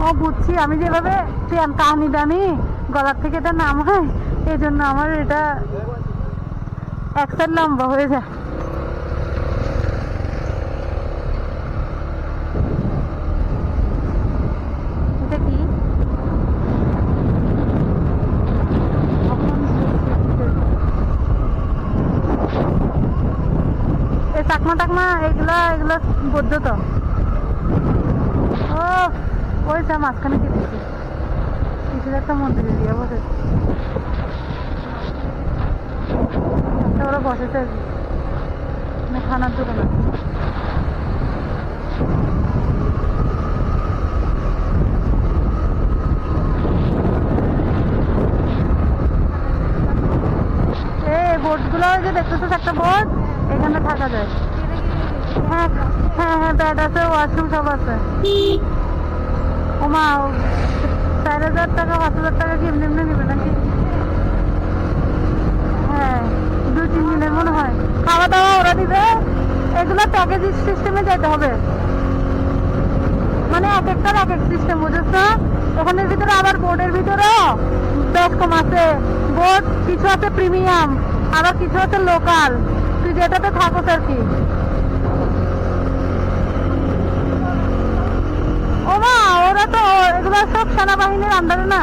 ও বুঝছি, আমি যেভাবে টানি টানি গলার থেকে এটা নাম হয়, এই জন্য আমার এটা এক সাইড লম্বা হয়ে যায়। এটা কি এই চাকমা টাকমা এগুলা এগুলা বৌদ্ধ তো। ও ওই যা মাঝখানে কি দিচ্ছি, কিছু একটা মন্দিরে দিয়ে বসেছে, ওরা বসেছে আর কি, মানে খানার দোকান আছে। এই বোটগুলো যে দেখতেছো একটা বোট, এখানে থাকা যায়। হ্যাঁ হ্যাঁ হ্যাঁ, ব্যাড আছে, ওয়াশরুম সব আছে। ওমা 4,000 টাকা 5,000 টাকা কি এমনি এমনি নেবে নাকি? হ্যাঁ 2-3 দিনের মনে হয়, খাওয়া দাওয়া ওরা দিবে। এগুলো প্যাকেজ সিস্টেমে যেতে হবে, মানে এক একটার এক এক সিস্টেম, বুঝেছ না? ওখানের ভিতরে আবার বোর্ডের ভিতরে বেশ কম আছে। বোর্ড কিছু আছে প্রিমিয়াম, আবার কিছু আছে লোকাল, তুই যেটাতে থাকোস আর কি। ওমা ওরা তো এগুলো সব সেনাবাহিনীর আন্ডারে না।